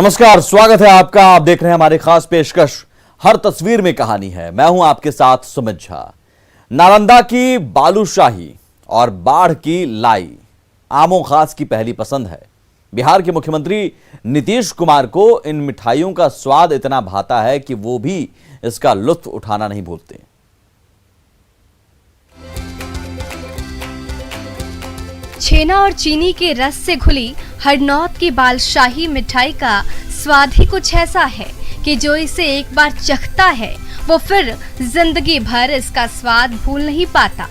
नमस्कार, स्वागत है आपका। आप देख रहे हैं हमारी खास पेशकश हर तस्वीर में कहानी है। मैं हूं आपके साथ सुमित झा। नालंदा की बालूशाही और बाढ़ की लाई आमों खास की पहली पसंद है। बिहार के मुख्यमंत्री नीतीश कुमार को इन मिठाइयों का स्वाद इतना भाता है कि वो भी इसका लुत्फ उठाना नहीं भूलते। छेना और चीनी के रस से घुली हरनौत की बालशाही मिठाई का स्वाद ही कुछ ऐसा है कि जो इसे एक बार चखता है वो फिर जिंदगी भर इसका स्वाद भूल नहीं पाता।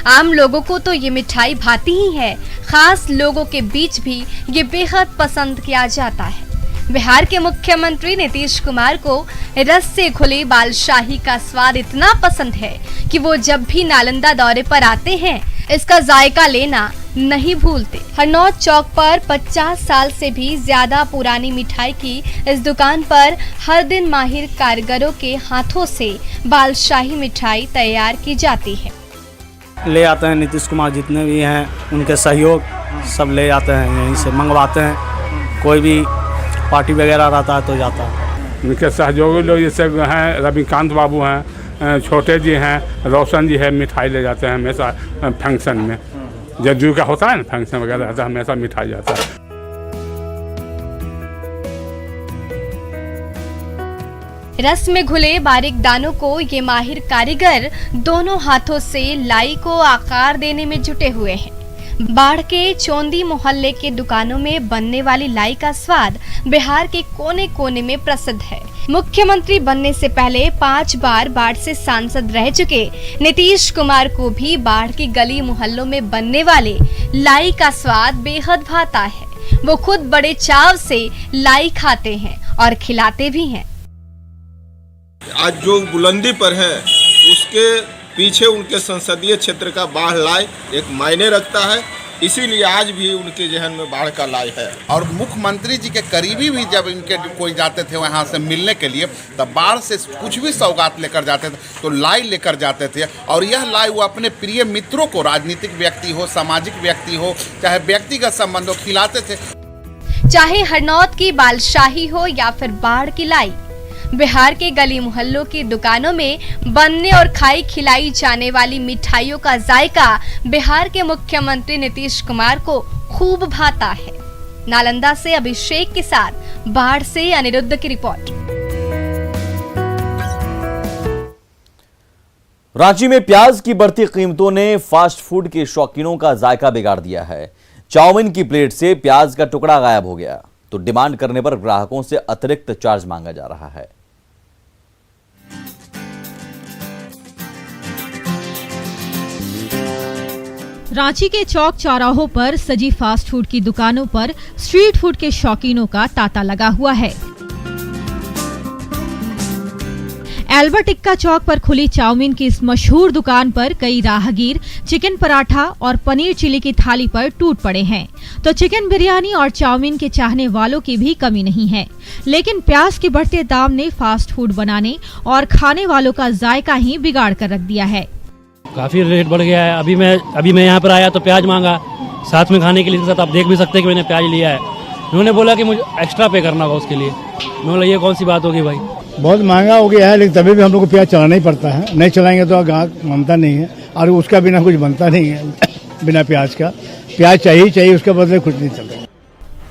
आम लोगों को तो ये मिठाई भाती ही है, खास लोगों के बीच भी ये बेहद पसंद किया जाता है। बिहार के मुख्यमंत्री नीतीश कुमार को रस से घुली बालशाही का स्वाद इतना पसंद है कि वो जब भी नालंदा दौरे पर आते हैं इसका जायका लेना नहीं भूलते। हरनौत चौक पर 50 साल से भी ज्यादा पुरानी मिठाई की इस दुकान पर हर दिन माहिर कारीगरों के हाथों से बालशाही मिठाई तैयार की जाती है। ले आते हैं नीतीश कुमार, जितने भी हैं उनके सहयोग सब ले आते हैं, यहीं से मंगवाते हैं। कोई भी पार्टी वगैरह रहता है तो जाता है। उनके सहयोगी लोग जैसे हैं रविकांत बाबू हैं, छोटे जी हैं, रोशन जी है, मिठाई ले जाते हैं हमेशा फंक्शन में। जदयू का होता है ना फंक्शन वगैरह रहता है, हमेशा मिठाई जाता है। रस में घुले बारीक दानों को ये माहिर कारीगर दोनों हाथों से लाई को आकार देने में जुटे हुए हैं। बाढ़ के चौंदी मोहल्ले के दुकानों में बनने वाली लाई का स्वाद बिहार के कोने कोने में प्रसिद्ध है। मुख्यमंत्री बनने से पहले 5 बार बाढ़ से सांसद रह चुके नीतीश कुमार को भी बाढ़ की गली मोहल्लों में बनने वाले लाई का स्वाद बेहद भाता है। वो खुद बड़े चाव से लाई खाते हैं और खिलाते भी हैं। आज जो बुलंदी पर है उसके पीछे उनके संसदीय क्षेत्र का बाढ़ लाई एक मायने रखता है, इसीलिए आज भी उनके जहन में बाढ़ का लाई है। और मुख्यमंत्री जी के करीबी भी जब इनके कोई जाते थे वहाँ से मिलने के लिए तब बाढ़ से कुछ भी सौगात लेकर जाते थे तो लाई लेकर जाते थे। और यह लाई वो अपने प्रिय मित्रों को, राजनीतिक व्यक्ति हो, सामाजिक व्यक्ति हो, चाहे व्यक्तिगत संबंध हो, खिलाते थे। चाहे हरनौत की बालशाही हो या फिर बाढ़ की लाई, बिहार के गली मोहल्लों की दुकानों में बनने और खाई खिलाई जाने वाली मिठाइयों का जायका बिहार के मुख्यमंत्री नीतीश कुमार को खूब भाता है। नालंदा से अभिषेक के साथ बाढ़ से अनिरुद्ध की रिपोर्ट। रांची में प्याज की बढ़ती कीमतों ने फास्ट फूड के शौकीनों का जायका बिगाड़ दिया है। चाउमीन की प्लेट से प्याज का टुकड़ा गायब हो गया तो डिमांड करने पर ग्राहकों से अतिरिक्त चार्ज मांगा जा रहा है। रांची के चौक चौराहों पर सजी फास्ट फूड की दुकानों पर स्ट्रीट फूड के शौकीनों का तांता लगा हुआ है। एल्बर्ट इक्का चौक पर खुली चाउमीन की इस मशहूर दुकान पर कई राहगीर चिकन पराठा और पनीर चिली की थाली पर टूट पड़े हैं, तो चिकन बिरयानी और चाउमीन के चाहने वालों की भी कमी नहीं है। लेकिन प्याज के बढ़ते दाम ने फास्ट फूड बनाने और खाने वालों का जायका ही बिगाड़ कर रख दिया है। काफ़ी रेट बढ़ गया है। अभी मैं यहाँ पर आया तो प्याज मांगा, साथ में खाने के लिए साथ आप देख भी सकते हैं कि मैंने प्याज लिया है। उन्होंने बोला कि मुझे एक्स्ट्रा पे करना होगा उसके लिए। मैं बोला ये कौन सी बात होगी भाई, बहुत महंगा हो गया है, लेकिन तभी भी हम लोग को प्याज चलाना ही पड़ता है। नहीं चलाएंगे तो ग्राहक मानता नहीं है और उसका बिना कुछ बनता नहीं है। बिना प्याज का प्याज चाहिए, उसके बदले कुछ नहीं चलता।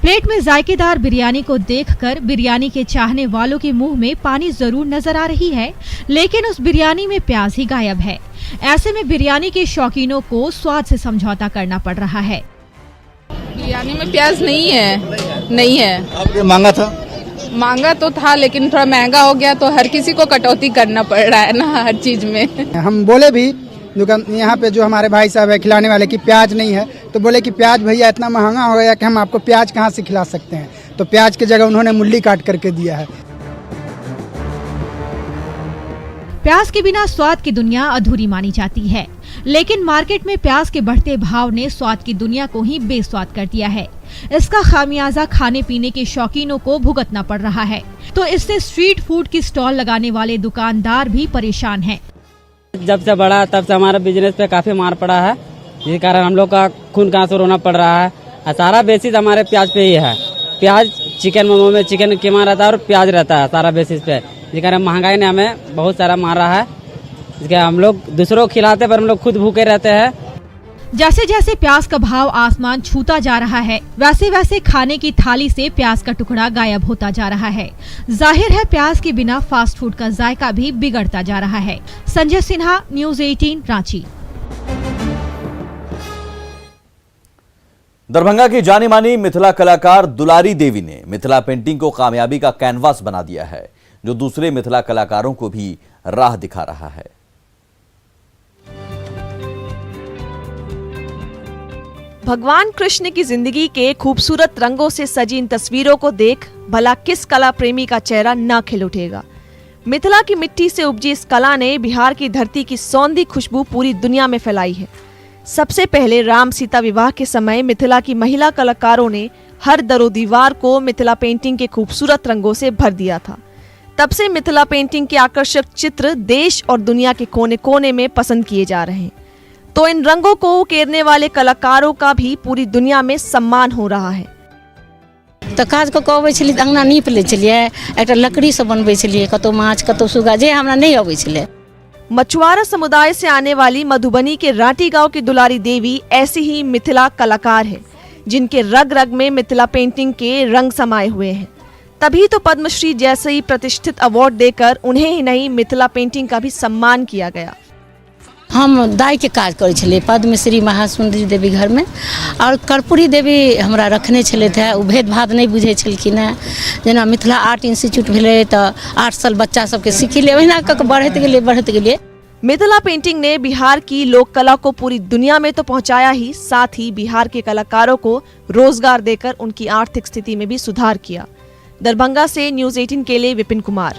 प्लेट में जायकेदार बिरयानी को देखकर बिरयानी के चाहने वालों के मुंह में पानी जरूर नजर आ रही है, लेकिन उस बिरयानी में प्याज ही गायब है। ऐसे में बिरयानी के शौकीनों को स्वाद से समझौता करना पड़ रहा है। बिरयानी में प्याज नहीं है। आपके मांगा तो था, लेकिन थोड़ा महंगा हो गया तो हर किसी को कटौती करना पड़ रहा है ना हर चीज में। हम बोले भी दुकान यहाँ पे जो हमारे भाई साहब है खिलाने वाले की प्याज नहीं है, तो बोले कि प्याज भैया इतना महंगा हो गया कि हम आपको प्याज कहाँ से खिला सकते हैं, तो प्याज की जगह उन्होंने मूली काट करके दिया है। प्याज के बिना स्वाद की दुनिया अधूरी मानी जाती है, लेकिन मार्केट में प्याज के बढ़ते भाव ने स्वाद की दुनिया को ही बेस्वाद कर दिया है। इसका खामियाजा खाने पीने के शौकीनों को भुगतना पड़ रहा है, तो इससे स्ट्रीट फूड की स्टॉल लगाने वाले दुकानदार भी परेशान हैं। जब से बढ़ा तब से हमारा बिजनेस पे काफी मार पड़ा है, इसी कारण हम लोग का खून का आंसू रोना पड़ रहा है। सारा बेसिस हमारे प्याज पे ही है। प्याज चिकन मोमो में चिकन कीमा रहता है और प्याज रहता है सारा बेसिस पे। जिस कारण महंगाई ने हमें बहुत सारा मार रहा है, जिसके हम लोग दूसरों को खिलाते पर हम लोग खुद भूखे रहते हैं। जैसे जैसे प्याज का भाव आसमान छूता जा रहा है, वैसे वैसे खाने की थाली से प्याज का टुकड़ा गायब होता जा रहा है। जाहिर है प्याज के बिना फास्ट फूड का जायका भी बिगड़ता जा रहा है। संजय सिन्हा, न्यूज़ 18 रांची। दरभंगा की जानी मानी मिथिला कलाकार दुलारी देवी ने मिथिला पेंटिंग को कामयाबी का कैनवास बना दिया है, जो दूसरे मिथिला कलाकारों को भी राह दिखा रहा है। भगवान कृष्ण की जिंदगी के खूबसूरत रंगों से सजी इन तस्वीरों को देख भला किस कला प्रेमी का चेहरा न खिल उठेगा। मिथिला की मिट्टी से उपजी इस कला ने बिहार की धरती की सौंधी खुशबू पूरी दुनिया में फैलाई है। सबसे पहले राम सीता विवाह के समय मिथिला की महिला कलाकारों ने हर दरो दीवार को मिथिला पेंटिंग के खूबसूरत रंगों से भर दिया था। तब से मिथिला पेंटिंग के आकर्षक चित्र देश और दुनिया के कोने कोने में पसंद किए जा रहे हैं, तो इन रंगों को उकेरने वाले कलाकारों का भी पूरी दुनिया में सम्मान हो रहा है। तो काज को कहबै छलिए त अंगना नीप लै छलिए, एकटा लकड़ी से बनबै छलिए, कतो माछ कतो सुगा जे हमरा नहीं अबै छले। मछुआरा समुदाय से आने वाली मधुबनी के राटी गांव की दुलारी देवी ऐसी ही मिथिला कलाकार है, जिनके रग रग में मिथिला पेंटिंग के रंग समाये हुए हैं। तभी तो पद्मश्री जैसे ही प्रतिष्ठित अवार्ड देकर उन्हें ही नहीं मिथिला पेंटिंग का भी सम्मान किया गया। हम दाई के काज करै छलिए पद्मश्री महासुंदरी देवी घर में, और कर्पूरी देवी हमरा रखने छले थे। उ भेदभाव नहीं बुझे छलखिन है। जेना मिथिला आर्ट इंस्टीट्यूट भेले तो 8 साल बच्चा सबके सिखिले, ओहिना क बढ़त गेलिए। मिथिला पेंटिंग ने बिहार की लोक कला को पूरी दुनिया में तो पहुंचाया ही, साथ ही बिहार के कलाकारों को रोजगार देकर उनकी आर्थिक स्थिति में भी सुधार किया। दरभंगा से न्यूज़ 18 के लिए विपिन कुमार।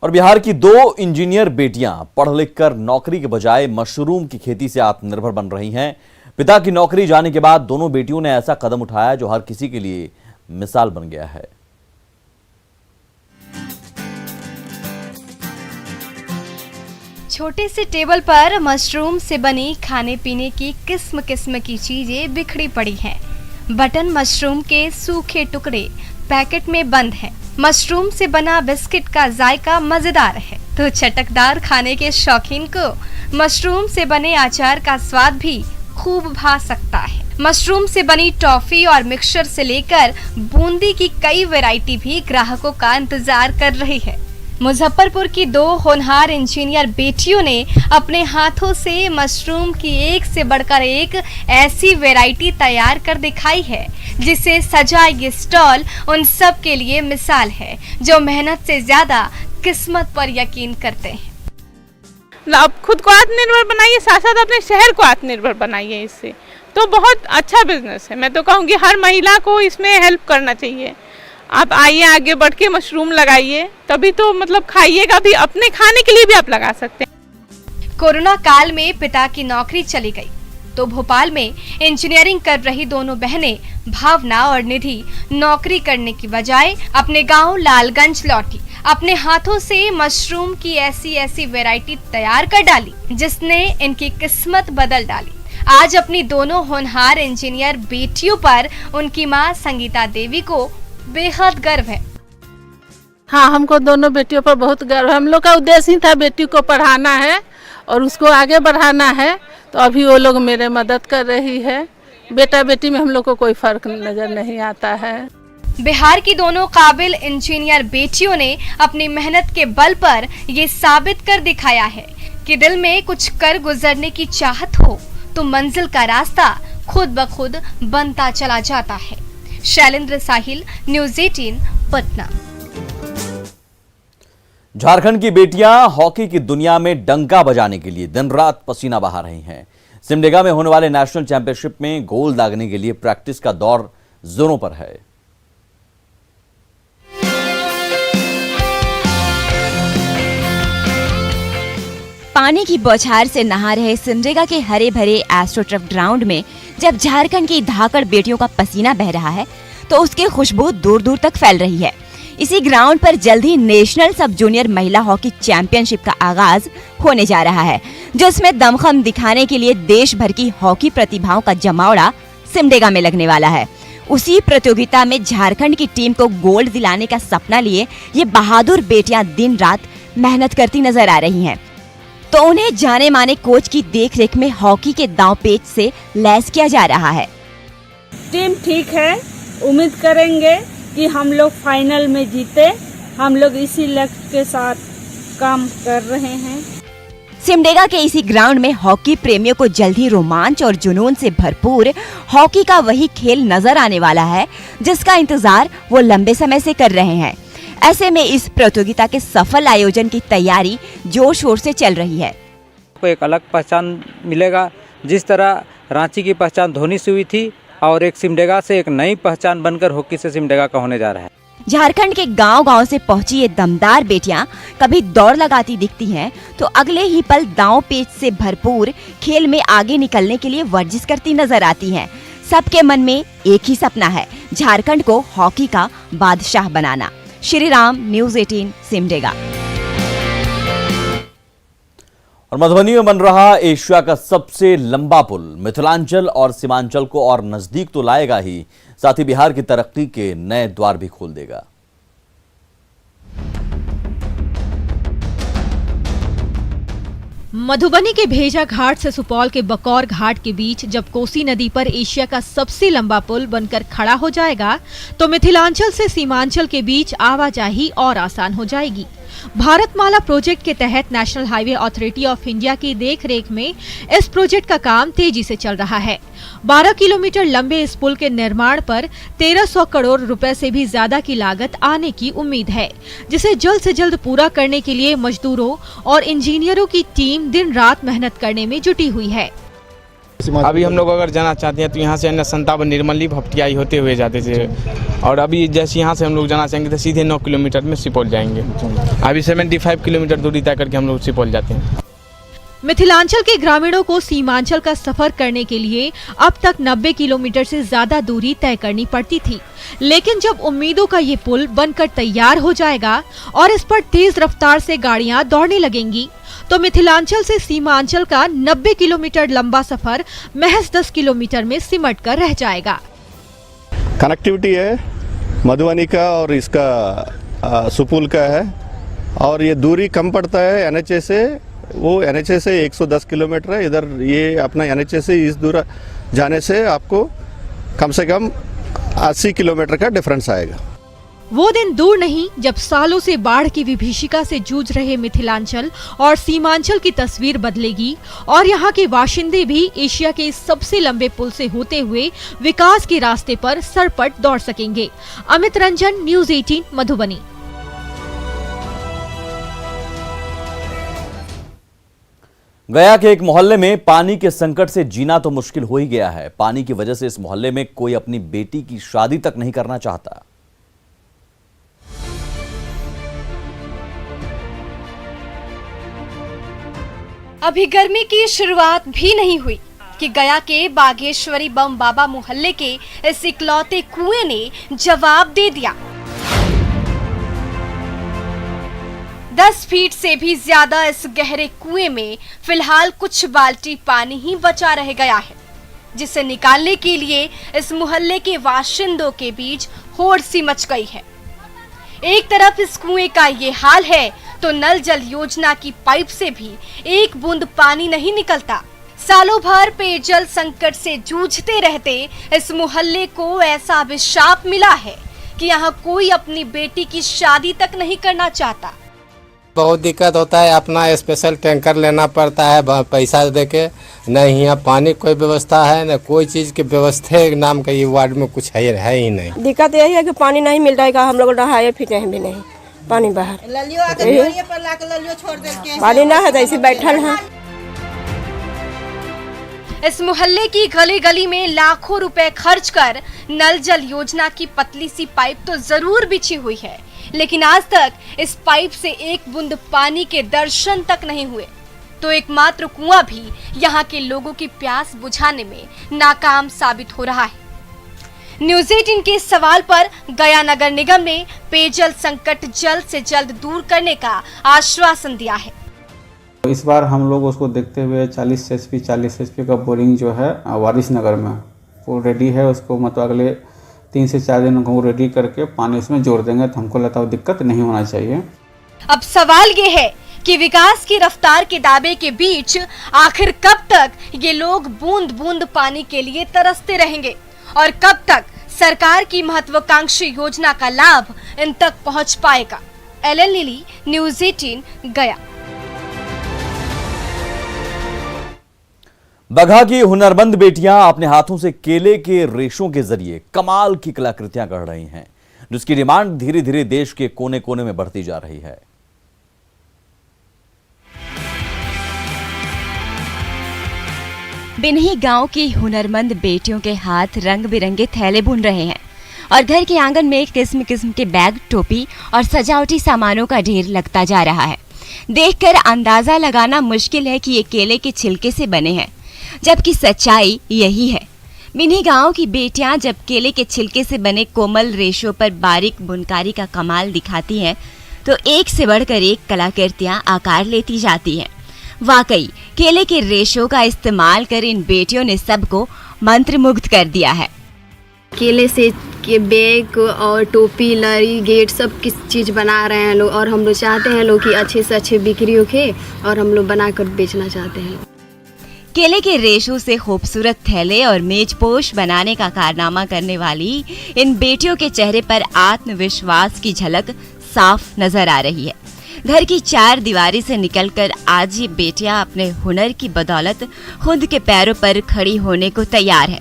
और बिहार की 2 इंजीनियर बेटियां पढ़ लिख कर नौकरी के बजाय मशरूम की खेती से आत्मनिर्भर बन रही हैं। पिता की नौकरी जाने के बाद दोनों बेटियों ने ऐसा कदम उठाया जो हर किसी के लिए मिसाल बन गया है। छोटे से टेबल पर मशरूम से बनी खाने पीने की किस्म किस्म की चीजें बिखरी पड़ी हैं। बटन मशरूम के सूखे टुकड़े पैकेट में बंद हैं। मशरूम से बना बिस्किट का जायका मजेदार है, तो चटकदार खाने के शौकीन को मशरूम से बने अचार का स्वाद भी खूब भा सकता है। मशरूम से बनी टॉफी और मिक्सचर से लेकर बूंदी की कई वैरायटी भी ग्राहकों का इंतजार कर रही है। मुजफ्फरपुर की 2 होनहार इंजीनियर बेटियों ने अपने हाथों से मशरूम की एक से बढ़कर एक ऐसी वैरायटी तैयार कर दिखाई है, जिसे सजा ये स्टॉल उन सब के लिए मिसाल है जो मेहनत से ज्यादा किस्मत पर यकीन करते हैं। आप खुद को आत्मनिर्भर बनाइए, साथ साथ अपने शहर को आत्मनिर्भर बनाइए। इससे तो बहुत अच्छा बिजनेस है। मैं तो कहूँगी हर महिला को इसमें हेल्प करना चाहिए। आप आइए, आगे बढ़ के मशरूम लगाइए, तभी तो मतलब खाइएगा भी, अपने खाने के लिए भी आप लगा सकते हैं। कोरोना काल में पिता की नौकरी चली गई, तो भोपाल में इंजीनियरिंग कर रही दोनों बहनें भावना और निधि नौकरी करने की बजाय अपने गांव लालगंज लौटी। अपने हाथों से मशरूम की ऐसी वैरायटी तैयार कर डाली, जिसने इनकी किस्मत बदल डाली। आज अपनी दोनों होनहार इंजीनियर बेटियों पर उनकी मां संगीता देवी को बेहद गर्व है। हाँ, हमको दोनों बेटियों पर बहुत गर्व है। हम लोग का उद्देश्य ही था बेटी को पढ़ाना है और उसको आगे बढ़ाना है, तो अभी वो लोग मेरे मदद कर रही है। बेटा बेटी में हम लोग को कोई फर्क नजर नहीं आता है। बिहार की दोनों काबिल इंजीनियर बेटियों ने अपनी मेहनत के बल पर ये साबित कर दिखाया है कि दिल में कुछ कर गुजरने की चाहत हो तो मंजिल का रास्ता खुद ब खुद बनता चला जाता है। शैलेंद्र साहिल, न्यूज़ 18 पटना। झारखंड की बेटियां हॉकी की दुनिया में डंका बजाने के लिए दिन रात पसीना बहा रही हैं। सिमडेगा में होने वाले नेशनल चैंपियनशिप में गोल दागने के लिए प्रैक्टिस का दौर जोरों पर है। पानी की बौछार से नहा रहे सिमडेगा के हरे भरे एस्ट्रोटर्फ ग्राउंड में जब झारखंड की धाकड़ बेटियों का पसीना बह रहा है, तो उसकी खुशबू दूर दूर तक फैल रही है। इसी ग्राउंड पर जल्द ही नेशनल सब जूनियर महिला हॉकी चैंपियनशिप का आगाज होने जा रहा है, जिसमें दमखम दिखाने के लिए देश भर की हॉकी प्रतिभाओं का जमावड़ा सिमडेगा में लगने वाला है। उसी प्रतियोगिता में झारखंड की टीम को गोल्ड दिलाने का सपना लिए ये बहादुर बेटियां दिन रात मेहनत करती नजर आ रही हैं। तो उन्हें जाने माने कोच की देखरेख में हॉकी के दांव पेच से लैस किया जा रहा है। टीम ठीक है, उम्मीद करेंगे कि हम लोग फाइनल में जीते। हम लोग इसी लक्ष्य के साथ काम कर रहे हैं। सिमडेगा के इसी ग्राउंड में हॉकी प्रेमियों को जल्द ही रोमांच और जुनून से भरपूर हॉकी का वही खेल नजर आने वाला है, जिसका इंतजार वो लंबे समय से कर रहे हैं। ऐसे में इस प्रतियोगिता के सफल आयोजन की तैयारी जोर शोर से चल रही है। को एक अलग पहचान मिलेगा, जिस तरह रांची की पहचान धोनी से हुई थी, और एक सिमडेगा से एक नई पहचान बनकर हॉकी से सिमडेगा का होने जा रहा है। झारखंड के गांव-गांव से पहुंची ये दमदार बेटियां कभी दौड़ लगाती दिखती हैं, तो अगले ही पल दांव पेच से भरपूर खेल में आगे निकलने के लिए वर्जिश करती नजर आती हैं। सबके मन में एक ही सपना है, झारखंड को हॉकी का बादशाह बनाना। श्री राम, न्यूज़ 18, सिमडेगा। और मधुबनी में बन रहा एशिया का सबसे लंबा पुल मिथिलांचल और सीमांचल को और नजदीक तो लाएगा ही, साथ ही बिहार की तरक्की के नए द्वार भी खोल देगा। मधुबनी के भेजा घाट से सुपौल के बकौर घाट के बीच जब कोसी नदी पर एशिया का सबसे लंबा पुल बनकर खड़ा हो जाएगा, तो मिथिलांचल से सीमांचल के बीच आवाजाही और आसान हो जाएगी। भारतमाला प्रोजेक्ट के तहत national highway authority of India की देखरेख में इस प्रोजेक्ट का काम तेजी से चल रहा है। 12 किलोमीटर लंबे इस पुल के निर्माण पर 1300 करोड़ रुपए से भी ज्यादा की लागत आने की उम्मीद है, जिसे जल्द से जल्द पूरा करने के लिए मजदूरों और इंजीनियरों की टीम दिन रात मेहनत करने में जुटी हुई है। अभी हम लोग अगर जाना चाहते हैं तो यहाँ से अन्य संतावन निर्मली भपटियाई होते हुए जाते थे, और अभी जैसे यहाँ से हम लोग जाना चाहेंगे तो सीधे 9 किलोमीटर में सुपौल जाएंगे। अभी 75 किलोमीटर दूरी तय करके हम लोग सुपौल जाते हैं। मिथिलांचल के ग्रामीणों को सीमांचल का सफर करने के लिए अब तक 90 किलोमीटर से ज्यादा दूरी तय करनी पड़ती थी, लेकिन जब उम्मीदों का ये पुल बनकर तैयार हो जाएगा और इस पर तेज रफ्तार से गाड़ियां दौड़ने लगेंगी, तो मिथिलांचल से सीमांचल का 90 किलोमीटर लंबा सफर महज 10 किलोमीटर में सिमट कर रह जाएगा। कनेक्टिविटी है मधुबनी का और इसका सुपौल का है, और ये दूरी कम पड़ता है NHA से। वो NHA से 110 किलोमीटर है, इधर ये अपना NHA से इस दूर जाने से आपको कम से कम 80 किलोमीटर का डिफरेंस आएगा। वो दिन दूर नहीं जब सालों से बाढ़ की विभीषिका से जूझ रहे मिथिलांचल और सीमांचल की तस्वीर बदलेगी और यहाँ के बाशिंदे भी एशिया के इस सबसे लंबे पुल से होते हुए विकास के रास्ते पर सरपट दौड़ सकेंगे। अमित रंजन, न्यूज़ 18, मधुबनी। गया के एक मोहल्ले में पानी के संकट से जीना तो मुश्किल हो ही गया है। पानी की वजह से इस मोहल्ले में कोई अपनी बेटी की शादी तक नहीं करना चाहता। अभी गर्मी की शुरुआत भी नहीं हुई कि गया के बागेश्वरी बम बाबा मोहल्ले के इस इकलौते कुएं ने जवाब दे दिया। 10 फीट से भी ज्यादा इस गहरे कुएं में फिलहाल कुछ बाल्टी पानी ही बचा रह गया है, जिसे निकालने के लिए इस मोहल्ले के बाशिंदों के बीच होड़ सी मच गई है। एक तरफ इस कुएं का ये हाल है तो नल जल योजना की पाइप से भी एक बूंद पानी नहीं निकलता। सालों भर पेयजल संकट से जूझते रहते इस मोहल्ले को ऐसा अभिशाप मिला है कि यहाँ कोई अपनी बेटी की शादी तक नहीं करना चाहता। बहुत दिक्कत होता है, अपना स्पेशल टैंकर लेना पड़ता है पैसा देके। नहीं यहाँ पानी कोई व्यवस्था है, न कोई चीज की व्यवस्था नाम का ये वार्ड में कुछ है ही नहीं। दिक्कत यही है कि पानी नहीं मिल रहा है, हम लोग नहाए फिर भी नहीं, पानी बाहर पानी ना है तो ऐसे बैठल है। इस मोहल्ले की गली गली में लाखों रुपए खर्च कर नल जल योजना की पतली सी पाइप तो जरूर बिछी हुई है, लेकिन आज तक इस पाइप से एक बूंद पानी के दर्शन तक नहीं हुए। तो एकमात्र कुआं भी यहाँ के लोगों की प्यास बुझाने में नाकाम साबित हो रहा है। न्यूज़ 18 के सवाल पर गया नगर निगम ने पेयजल संकट जल्द से जल्द दूर करने का आश्वासन दिया है। इस बार हम लोग उसको देखते हुए 40 एचपी का बोरिंग जो है वारिस नगर में वो रेडी है। उसको मतलब अगले 3 से 4 दिन को रेडी करके पानी उसमें जोड़ देंगे, तो हमको लगता है दिक्कत नहीं होना चाहिए। अब सवाल ये है कि विकास की रफ्तार के दावे के बीच आखिर कब तक ये लोग बूंद बूंद पानी के लिए तरसते रहेंगे और कब तक सरकार की महत्वाकांक्षी योजना का लाभ इन तक पहुंच पाएगा। एलएल नीली, न्यूज़ 18 गया। बगहा की हुनरमंद बेटियां अपने हाथों से केले के रेशों के जरिए कमाल की कलाकृतियां कर रही हैं, जिसकी डिमांड धीरे धीरे देश के कोने कोने में बढ़ती जा रही है। बिन्ही गांव की हुनरमंद बेटियों के हाथ रंग बिरंगे थैले बुन रहे हैं और घर के आंगन में किस्म किस्म के बैग, टोपी और सजावटी सामानों का ढेर लगता जा रहा है। देखकर अंदाजा लगाना मुश्किल है कि ये केले के छिलके से बने हैं, जबकि सच्चाई यही है। बिन्ही गांव की बेटियां जब केले के छिलके से बने कोमल रेशों पर बारीक बुनकारी का कमाल दिखाती हैं, तो एक से बढ़कर एक कलाकृतियां आकार लेती जाती हैं। वाकई केले के रेशों का इस्तेमाल कर इन बेटियों ने सबको मंत्रमुग्ध कर दिया है। केले से के बैग और टोपी, लड़ी, गेट सब किस चीज़ बना रहे हैं लोग, और हम लोग चाहते हैं लोग कि अच्छे से अच्छे बिक्री होके और हम लोग बनाकर बेचना चाहते हैं। केले के रेशों से खूबसूरत थैले और मेजपोश बनाने का कारनामा करने वाली इन बेटियों के चेहरे पर आत्मविश्वास की झलक साफ नजर आ रही है। घर की 4 दीवारी से निकलकर आज ये बेटियां अपने हुनर की बदौलत खुद के पैरों पर खड़ी होने को तैयार है।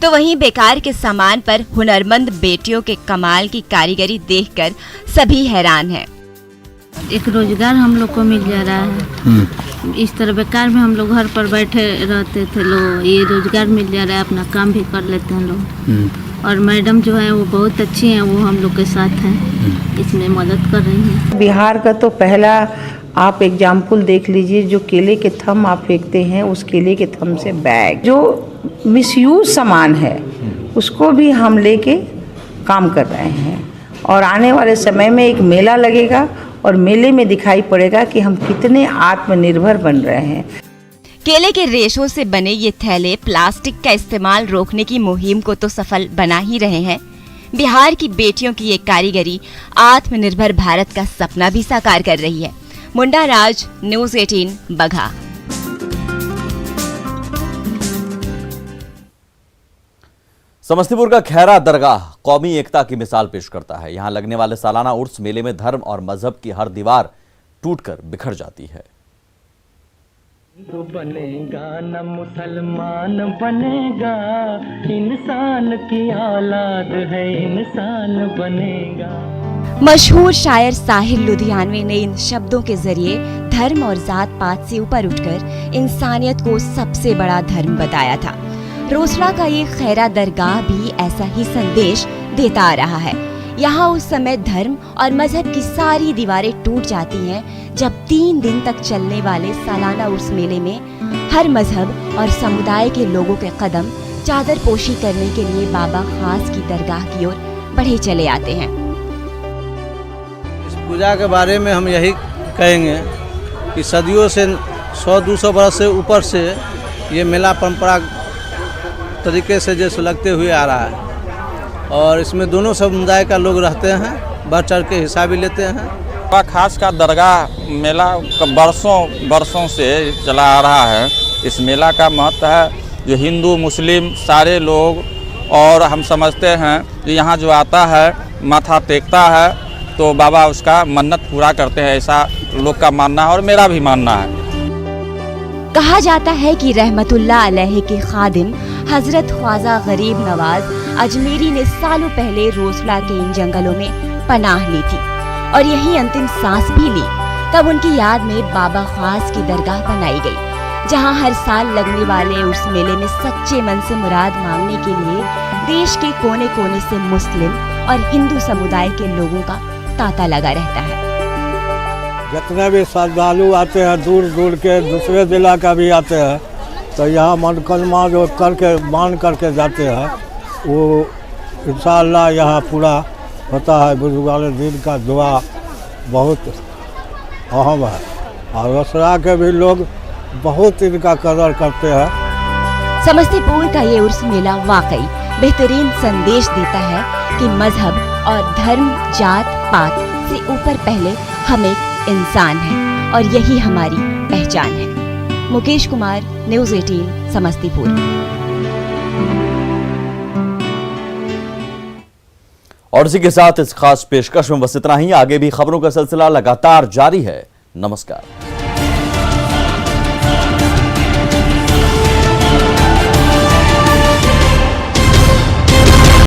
तो वहीं बेकार के सामान पर हुनरमंद बेटियों के कमाल की कारीगरी देखकर सभी हैरान हैं। एक रोजगार हम लोग को मिल जा रहा है। इस तरह बेकार में हम लोग घर पर बैठे रहते थे लोग, ये रोजगार मिल जा रहा है, अपना काम भी कर लेते हैं लोग। और मैडम जो है वो बहुत अच्छी हैं, वो हम लोग के साथ हैं, इसमें मदद कर रही हैं। बिहार का तो पहला आप एग्जाम्पल देख लीजिए, जो केले के थम आप फेंकते हैं, उस केले के थम से बैग जो मिसयूज सामान है उसको भी हम लेके काम कर रहे हैं। और आने वाले समय में एक मेला लगेगा और मेले में दिखाई पड़ेगा कि हम कितने आत्मनिर्भर बन रहे हैं। केले के रेशों से बने ये थैले प्लास्टिक का इस्तेमाल रोकने की मुहिम को तो सफल बना ही रहे हैं। बिहार की बेटियों की ये कारीगरी आत्मनिर्भर भारत का सपना भी साकार कर रही है। मुंडा राज, न्यूज़ 18 बगहा। समस्तीपुर का खैरा दरगाह कौमी एकता की मिसाल पेश करता है। यहां लगने वाले सालाना उर्स मेले में धर्म और मजहब की हर दीवार टूटकर बिखर जाती है। तो बनेगा न मुसलमान बनेगा, इंसान की औलाद है, इंसान बनेगा। मशहूर शायर साहिर लुधियानवी ने इन शब्दों के जरिए धर्म और जात पात से ऊपर उठकर इंसानियत को सबसे बड़ा धर्म बताया था। रोसड़ा का ये खैरा दरगाह भी ऐसा ही संदेश देता आ रहा है। यहाँ उस समय धर्म और मजहब की सारी दीवारें टूट जाती हैं, जब 3 दिन तक चलने वाले सालाना उर्स मेले में हर मजहब और समुदाय के लोगों के कदम चादर पोशी करने के लिए बाबा खास की दरगाह की ओर बढ़े चले आते हैं। इस पूजा के बारे में हम यही कहेंगे कि सदियों से 100-200 बरस से ऊपर से ये मेला परंपरा तरीके से जैसे लगते हुए आ रहा है, और इसमें दोनों समुदाय का लोग रहते हैं, बढ़ चढ़ के हिस्सा भी लेते हैं। बाबा खास का दरगाह मेला बरसों से चला आ रहा है। इस मेला का महत्व है जो हिंदू मुस्लिम सारे लोग, और हम समझते हैं कि यहाँ जो आता है माथा टेकता है तो बाबा उसका मन्नत पूरा करते हैं, ऐसा लोग का मानना है और मेरा भी मानना है। कहा जाता है कि रहमतुल्लाह अलैहि के खादिम हजरत ख्वाजा गरीब नवाज अजमेरी ने सालों पहले रोसड़ा के इन जंगलों में पनाह ली थी और यही अंतिम सांस भी ली। तब उनकी याद में बाबा खास की दरगाह बनाई गई, जहां हर साल लगने वाले उस मेले में सच्चे मन से मुराद मांगने के लिए देश के कोने कोने से मुस्लिम और हिंदू समुदाय के लोगों का तांता लगा रहता है। जितने भी श्रद्धालु आते हैं दूर दूर के, दूसरे जिला का भी आते हैं, तो यहाँ मनोकामना जो करके मान करके जाते हैं, वो इंशाअल्लाह यहाँ पूरा होता है। बुजुर्गान दिन का दुआ बहुत अहम है और रसरा के भी लोग बहुत इनका कदर करते हैं। समस्तीपुर का ये उर्स मेला वाकई बेहतरीन संदेश देता है कि मजहब और धर्म, जात पात से ऊपर पहले हम एक इंसान हैं और यही हमारी पहचान है। मुकेश कुमार, न्यूज़ 18, समस्तीपुर। और इसी के साथ इस खास पेशकश में बस इतना ही। आगे भी खबरों का सिलसिला लगातार जारी है। नमस्कार।